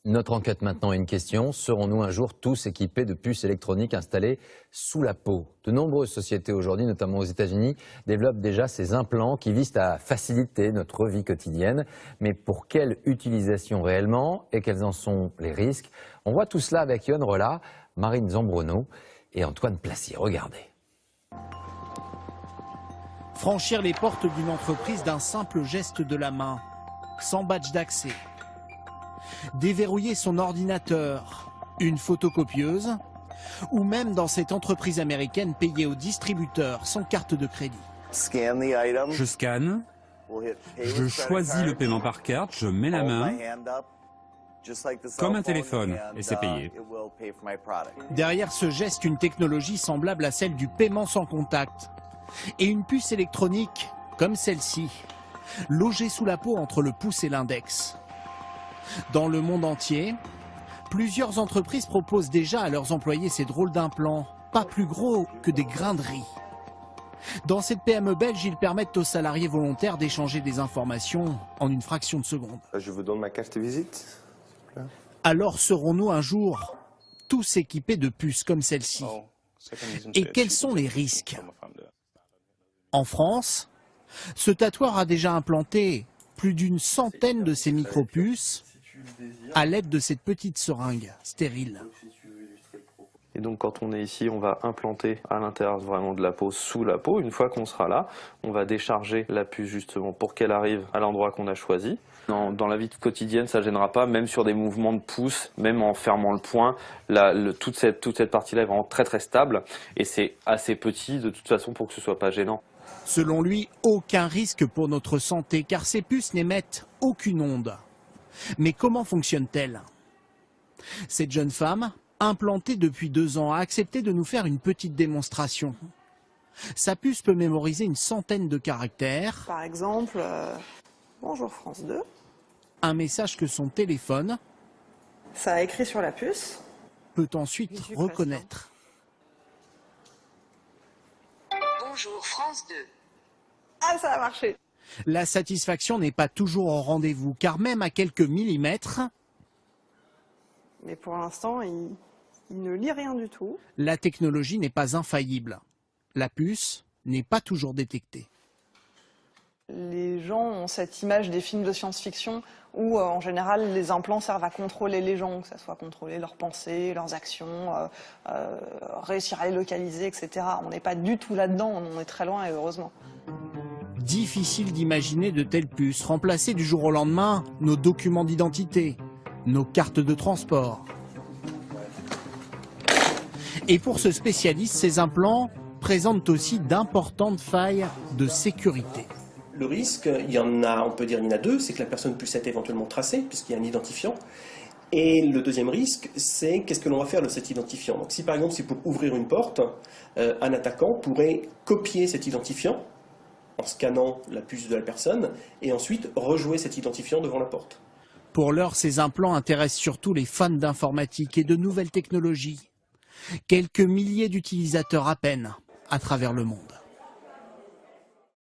Notre enquête maintenant est une question. Serons-nous un jour tous équipés de puces électroniques installées sous la peau? De nombreuses sociétés aujourd'hui, notamment aux États-Unis, développent déjà ces implants qui visent à faciliter notre vie quotidienne. Mais pour quelle utilisation réellement et quels en sont les risques? On voit tout cela avec Yoann Rolla, Marine Zambrono et Antoine Placier. Regardez. Franchir les portes d'une entreprise d'un simple geste de la main, sans badge d'accès. Déverrouiller son ordinateur, une photocopieuse, ou même dans cette entreprise américaine payer au distributeur sans carte de crédit. Je scanne, je choisis le paiement par carte, je mets la main, comme un téléphone, et c'est payé. Derrière ce geste, une technologie semblable à celle du paiement sans contact. Et une puce électronique, comme celle-ci, logée sous la peau entre le pouce et l'index. Dans le monde entier, plusieurs entreprises proposent déjà à leurs employés ces drôles d'implants, pas plus gros que des grains de riz. Dans cette PME belge, ils permettent aux salariés volontaires d'échanger des informations en une fraction de seconde. Je vous donne ma carte de visite. Alors serons-nous un jour tous équipés de puces comme celle-ci? Et quels sont les risques? En France, ce tatoueur a déjà implanté plus d'une centaine de ces micro-puces à l'aide de cette petite seringue stérile. Et donc quand on est ici, on va implanter à l'intérieur vraiment de la peau, sous la peau. Une fois qu'on sera là, on va décharger la puce justement pour qu'elle arrive à l'endroit qu'on a choisi. Dans la vie quotidienne, ça ne gênera pas, même sur des mouvements de pouce, même en fermant le poing, toute cette partie-là est vraiment très très stable et c'est assez petit de toute façon pour que ce soit pas gênant. Selon lui, aucun risque pour notre santé car ces puces n'émettent aucune onde. Mais comment fonctionne-t-elle? Cette jeune femme, implantée depuis 2 ans, a accepté de nous faire une petite démonstration. Sa puce peut mémoriser une centaine de caractères. Par exemple, bonjour France 2. Un message que son téléphone, ça a écrit sur la puce, peut ensuite reconnaître. Bonjour France 2. Ah, ça a marché. La satisfaction n'est pas toujours au rendez-vous, car même à quelques millimètres, mais pour l'instant, il ne lit rien du tout. La technologie n'est pas infaillible. La puce n'est pas toujours détectée. Les gens ont cette image des films de science-fiction où, en général, les implants servent à contrôler les gens, que ce soit contrôler leurs pensées, leurs actions, réussir à les localiser, etc. On n'est pas du tout là-dedans, on en est très loin et heureusement. Difficile d'imaginer de telles puces remplacer du jour au lendemain nos documents d'identité, nos cartes de transport. Et pour ce spécialiste, ces implants présentent aussi d'importantes failles de sécurité. Le risque, il y en a, on peut dire il y en a 2, c'est que la personne puisse être éventuellement tracée, puisqu'il y a un identifiant. Et le deuxième risque, c'est qu'est-ce que l'on va faire de cet identifiant. Donc si par exemple, c'est pour ouvrir une porte, un attaquant pourrait copier cet identifiant en scannant la puce de la personne, et ensuite rejouer cet identifiant devant la porte. Pour l'heure, ces implants intéressent surtout les fans d'informatique et de nouvelles technologies. Quelques milliers d'utilisateurs à peine à travers le monde.